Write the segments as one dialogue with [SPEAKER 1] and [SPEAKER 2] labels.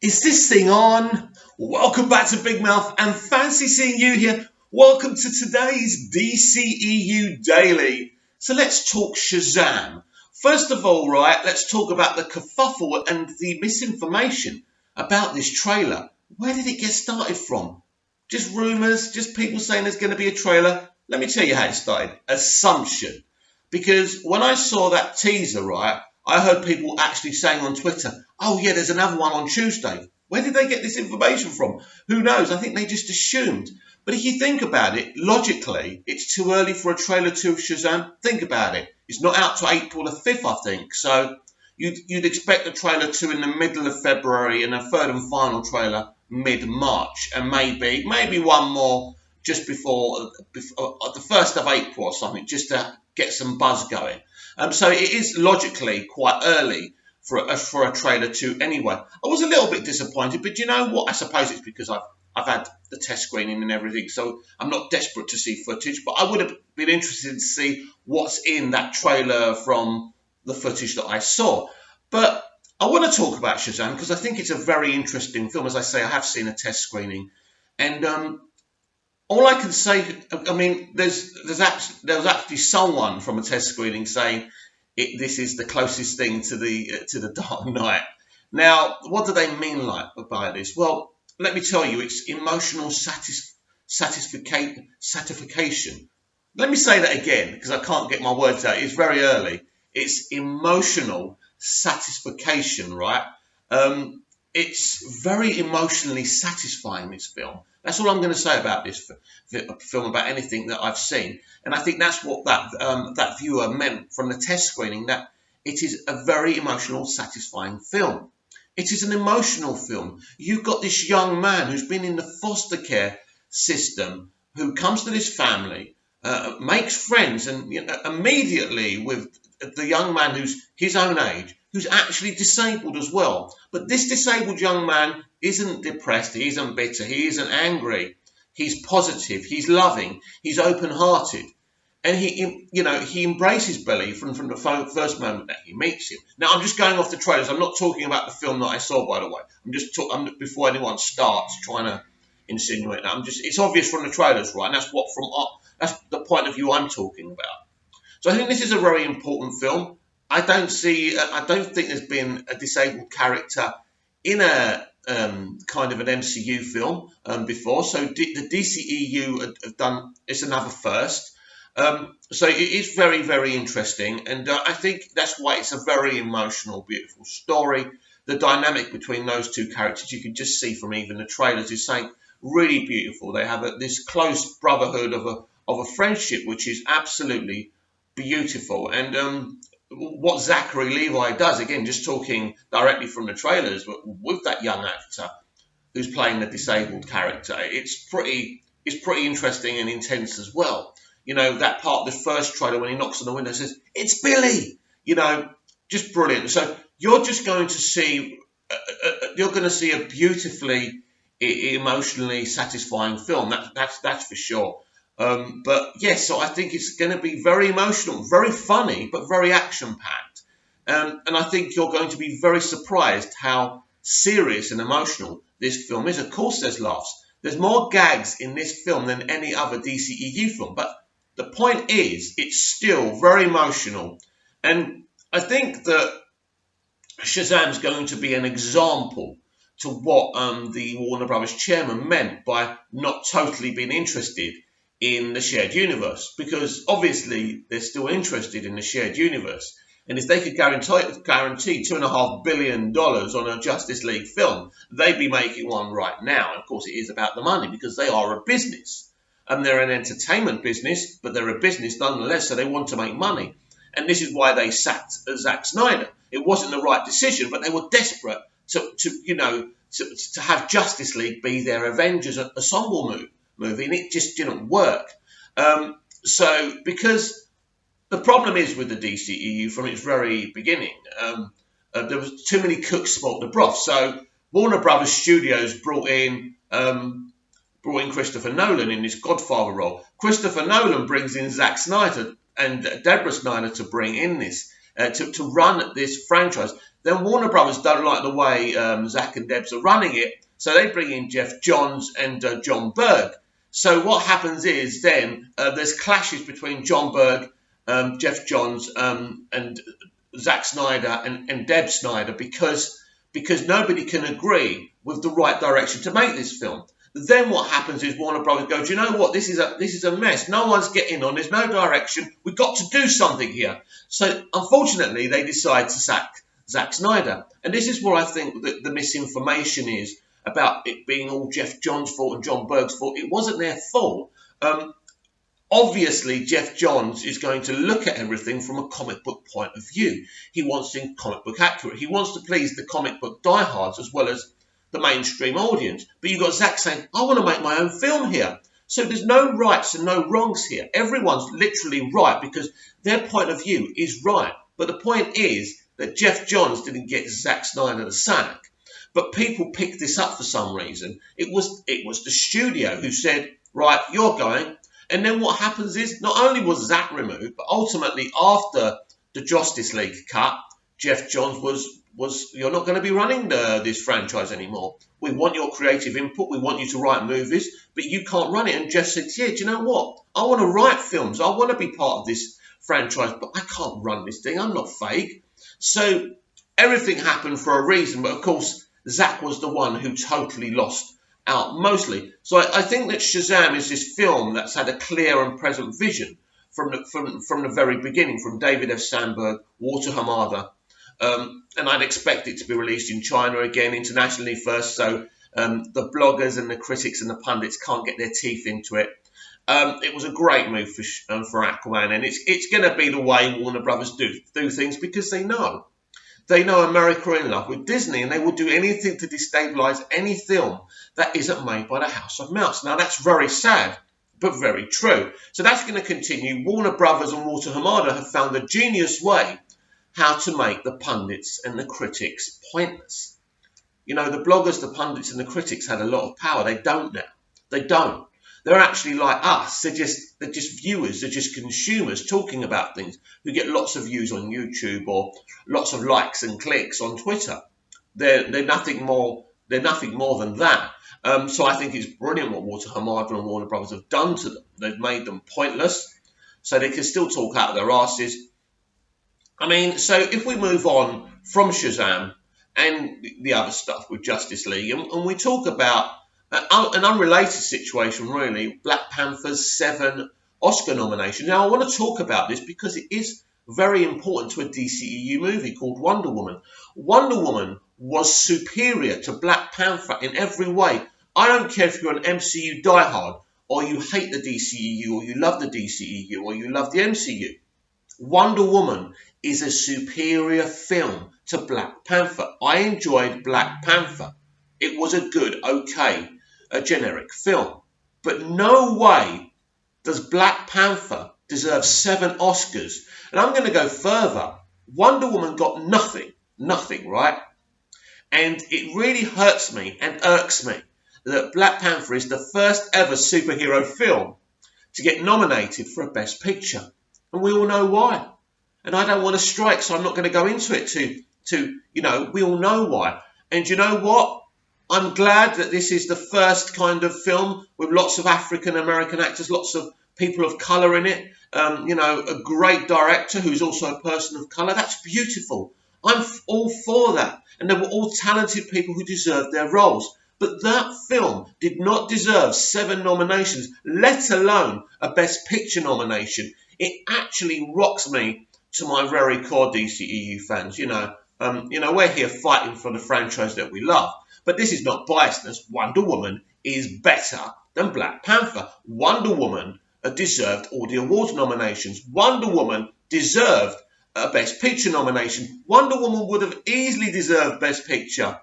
[SPEAKER 1] Is this thing on? Welcome back to Big Mouth and fancy seeing you here. Welcome to today's DCEU Daily. So let's talk Shazam. First of all, right, let's talk about the kerfuffle and the misinformation about this trailer. Where did it get started from? Just rumours, just people saying there's going to be a trailer. Let me tell you how it started. Assumption. Because when I saw that teaser, right, I heard people actually saying on Twitter, oh yeah, there's another one on Tuesday. Where did they get this information from? Who knows? I think they just assumed. But if you think about it, logically, it's too early for a trailer to Shazam. Think about it. It's not out till April the 5th, I think. So you'd expect a trailer to in the middle of February and a third and final trailer mid-March. And maybe one more just before the 1st of April or something, just to get some buzz going. So it is logically quite early for a trailer to anyway. I was a little bit disappointed, but you know what? I suppose it's because I've had the test screening and everything, so I'm not desperate to see footage, but I would have been interested to see what's in that trailer from the footage that I saw. But I want to talk about Shazam because I think it's a very interesting film. As I say, I have seen a test screening, and all I can say, I mean, there was actually someone from a test screening saying this is the closest thing to the Dark Knight. Now, what do they mean by this? Well, let me tell you, it's emotional satisfaction. Let me say that again because I can't get my words out. It's very early. It's emotional satisfaction, right? It's very emotionally satisfying, this film. That's all I'm going to say about this film, about anything that I've seen. And I think that's what that viewer meant from the test screening, that it is a very emotional, satisfying film. It is an emotional film. You've got this young man who's been in the foster care system, who comes to this family, makes friends, and immediately with the young man who's his own age, who's actually disabled as well. But this disabled young man isn't depressed, he isn't bitter, he isn't angry. He's positive, he's loving, he's open-hearted. And he embraces Billy from the first moment that he meets him. Now, I'm just going off the trailers. I'm not talking about the film that I saw, by the way. I'm before anyone starts trying to insinuate that. It's obvious from the trailers, right? And that's the point of view I'm talking about. So I think this is a very important film. I don't think there's been a disabled character in a kind of an MCU film before. So the DCEU have done, it's another first. So it is very, very interesting. And I think that's why it's a very emotional, beautiful story. The dynamic between those two characters, you can just see from even the trailers, is saying really beautiful. They have this close brotherhood of a friendship, which is absolutely beautiful. And what Zachary Levi does, again, just talking directly from the trailers, with that young actor who's playing the disabled character, it's pretty interesting and intense as well. You know, that part of the first trailer when he knocks on the window and says, "It's Billy!" You know, just brilliant. So you're just going to see, a beautifully emotionally satisfying film. That's for sure. But yes, so I think it's going to be very emotional, very funny, but very action-packed. And I think you're going to be very surprised how serious and emotional this film is. Of course, there's laughs. There's more gags in this film than any other DCEU film. But the point is, it's still very emotional. And I think that Shazam's going to be an example to what the Warner Brothers chairman meant by not totally being interested in the shared universe, because obviously they're still interested in the shared universe. And if they could guarantee $2.5 billion on a Justice League film, they'd be making one right now. And of course, it is about the money because they are a business. And they're an entertainment business, but they're a business nonetheless, so they want to make money. And this is why they sacked Zack Snyder. It wasn't the right decision, but they were desperate to have Justice League be their Avengers ensemble movie, and it just didn't work. So because the problem is with the DCEU from its very beginning, there was too many cooks spoiled the broth. So Warner Brothers Studios brought in Christopher Nolan in this Godfather role. Christopher Nolan brings in Zack Snyder and Deborah Snyder to bring in this to run this franchise. Then Warner Brothers don't like the way Zach and Debs are running it, so they bring in Jeff Johns and John Berg. So what happens is then there's clashes between John Berg, Jeff Johns, and Zack Snyder and Deb Snyder because nobody can agree with the right direction to make this film. Then what happens is Warner Brothers goes, you know what, this is a mess. No one's getting on. There's no direction. We've got to do something here. So unfortunately, they decide to sack Zack Snyder. And this is where I think that the misinformation is about it being all Jeff Johns' fault and John Berg's fault. It wasn't their fault. Obviously, Jeff Johns is going to look at everything from a comic book point of view. He wants to be comic book accurate. He wants to please the comic book diehards as well as the mainstream audience. But you've got Zack saying, I want to make my own film here. So there's no rights and no wrongs here. Everyone's literally right because their point of view is right. But the point is that Jeff Johns didn't get Zack Snyder the sack. But people picked this up for some reason. It was the studio who said, right, you're going. And then what happens is not only was Zack removed, but ultimately after the Justice League cut, Jeff Johns was you're not going to be running this franchise anymore. We want your creative input. We want you to write movies, but you can't run it. And Jeff said, yeah, do you know what? I want to write films. I want to be part of this franchise, but I can't run this thing. I'm not fake. So everything happened for a reason. But of course, Zack was the one who totally lost out mostly. So I think that Shazam is this film that's had a clear and present vision from the very beginning, from David F. Sandberg, Walter Hamada. And I'd expect it to be released in China again, internationally first, so the bloggers and the critics and the pundits can't get their teeth into it. It was a great move for Aquaman, and it's going to be the way Warner Brothers do things because they know. They know America are in love with Disney, and they will do anything to destabilise any film that isn't made by the House of Mouse. Now, that's very sad, but very true. So that's going to continue. Warner Brothers and Walter Hamada have found a genius way how to make the pundits and the critics pointless. You know, the bloggers, the pundits and the critics had a lot of power. They don't now. They don't. They're actually like us. They're just viewers. They're just consumers talking about things who get lots of views on YouTube or lots of likes and clicks on Twitter. They're nothing more. They're nothing more than that. So I think it's brilliant what Walter Hamada and Warner Brothers have done to them. They've made them pointless, so they can still talk out of their asses. I mean, so if we move on from Shazam and the other stuff with Justice League, and we talk about an unrelated situation, really, Black Panther's 7 Oscar nominations. Now, I want to talk about this because it is very important to a DCEU movie called Wonder Woman. Wonder Woman was superior to Black Panther in every way. I don't care if you're an MCU diehard, or you hate the DCEU, or you love the DCEU, or you love the MCU. Wonder Woman is a superior film to Black Panther. I enjoyed Black Panther. It was a good, okay, a generic film. But no way does Black Panther deserve 7 Oscars. And I'm going to go further. Wonder Woman got nothing, right? And it really hurts me and irks me that Black Panther is the first ever superhero film to get nominated for a Best Picture. And we all know why. And I don't want to strike, so I'm not going to go into it we all know why. And you know what? I'm glad that this is the first kind of film with lots of African-American actors, lots of people of colour in it. A great director who's also a person of colour. That's beautiful. I'm all for that. And they were all talented people who deserved their roles. But that film did not deserve 7 nominations, let alone a Best Picture nomination. It actually rocks me to my very core DCEU fans. We're here fighting for the franchise that we love. But this is not biasness. Wonder Woman is better than Black Panther. Wonder Woman deserved all the awards nominations. Wonder Woman deserved a Best Picture nomination. Wonder Woman would have easily deserved Best Picture.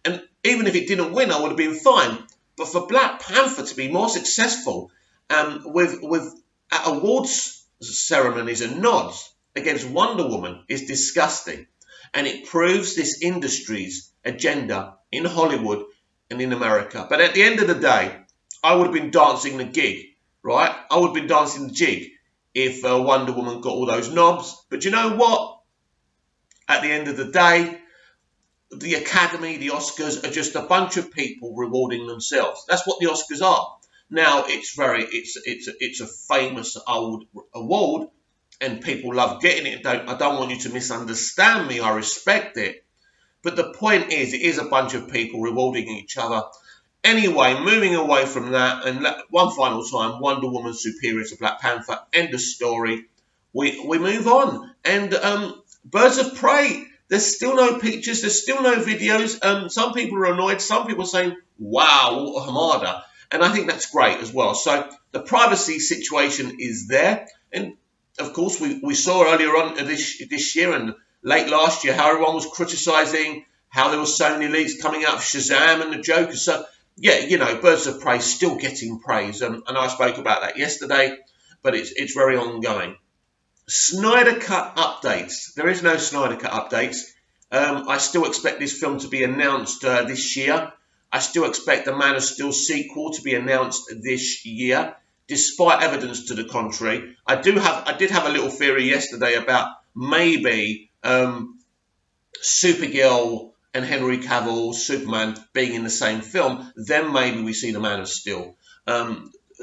[SPEAKER 1] And even if it didn't win, I would have been fine. But for Black Panther to be more successful with at awards ceremonies and nods against Wonder Woman is disgusting. And it proves this industry's agenda in Hollywood and in America. But at the end of the day, I would have been dancing the gig, right? I would have been dancing the jig if Wonder Woman got all those knobs. But you know what? at the end of the day, the Academy, the Oscars are just a bunch of people rewarding themselves. That's what the Oscars are. Now, it's a famous old award, and people love getting it. I don't want you to misunderstand me. I respect it. But the point is, it is a bunch of people rewarding each other. Anyway, moving away from that, and one final time, Wonder Woman superior to Black Panther. End of story. We move on. And Birds of Prey. There's still no pictures. There's still no videos. Some people are annoyed. Some people are saying, wow, Walter Hamada. And I think that's great as well. So the privacy situation is there. And, of course, we saw earlier on this year and late last year how everyone was criticising how there were so many leaks coming out of Shazam and the Joker. So, yeah, you know, Birds of Prey still getting praise. And I spoke about that yesterday, but it's very ongoing. Snyder Cut updates. There is no Snyder Cut updates. I still expect this film to be announced this year. I still expect the Man of Steel sequel to be announced this year, despite evidence to the contrary. I did have a little theory yesterday about maybe Supergirl and Henry Cavill, Superman, being in the same film. Then maybe we see the Man of Steel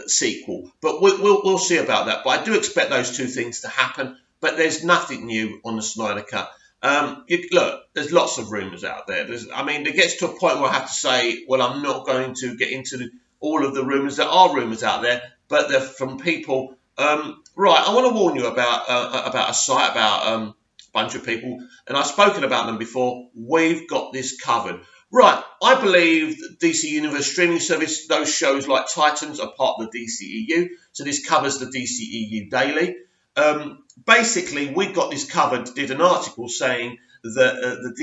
[SPEAKER 1] sequel, but we'll see about that. But I do expect those two things to happen. But there's nothing new on the Snyder Cut. Look, there's lots of rumours out there. It gets to a point where I have to say, well, I'm not going to get into all of the rumours. There are rumours out there, but they're from people. Right, I want to warn you about a site, about a bunch of people, and I've spoken about them before. We've got this covered. Right, I believe the DC Universe streaming service, those shows like Titans are part of the DCEU, so this covers the DCEU daily. Basically, we got this covered, did an article saying that the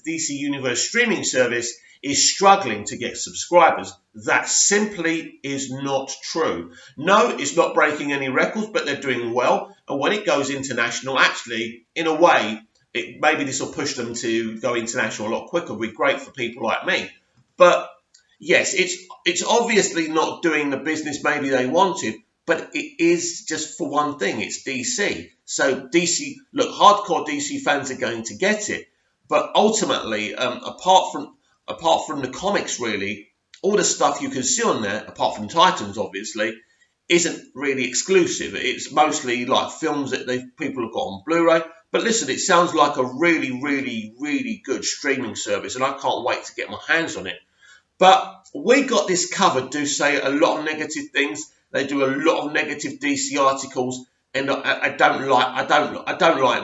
[SPEAKER 1] DC Universe streaming service is struggling to get subscribers. That simply is not true. No, it's not breaking any records, but they're doing well. And when it goes international, actually, in a way, maybe this will push them to go international a lot quicker. It'll be great for people like me. But yes, it's obviously not doing the business maybe they wanted, but it is just for one thing. It's DC. So DC, look, hardcore DC fans are going to get it. But ultimately, apart from the comics, really, all the stuff you can see on there, apart from Titans, obviously, isn't really exclusive. It's mostly like films that people have got on Blu-ray. But listen, it sounds like a really, really, really good streaming service, and I can't wait to get my hands on it. But we got this covered. Do say a lot of negative things. They do a lot of negative DC articles, and I don't like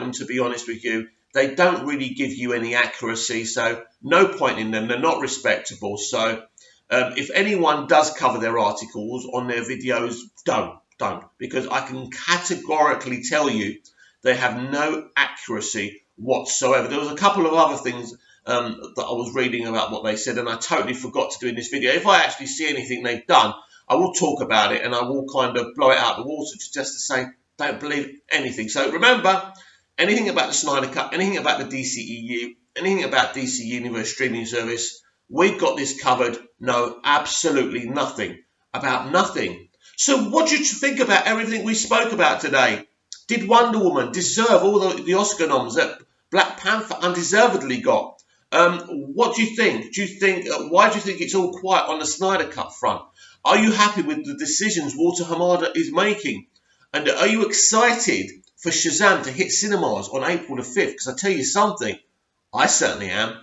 [SPEAKER 1] them, to be honest with you. They don't really give you any accuracy, so no point in them. They're not respectable. So if anyone does cover their articles on their videos, don't, because I can categorically tell you they have no accuracy whatsoever. There was a couple of other things that I was reading about what they said, and I totally forgot to do in this video. If I actually see anything they've done, I will talk about it, and I will kind of blow it out of the water just to say, don't believe anything. So remember, anything about the Snyder Cut, anything about the DCEU, anything about DC Universe streaming service, we've got this covered. No, absolutely nothing. About nothing. So what did you think about everything we spoke about today? Did Wonder Woman deserve all the Oscar noms that Black Panther undeservedly got? What do you think? Why do you think it's all quiet on the Snyder Cut front? Are you happy with the decisions Walter Hamada is making? And are you excited for Shazam to hit cinemas on April the 5th? Because I tell you something, I certainly am.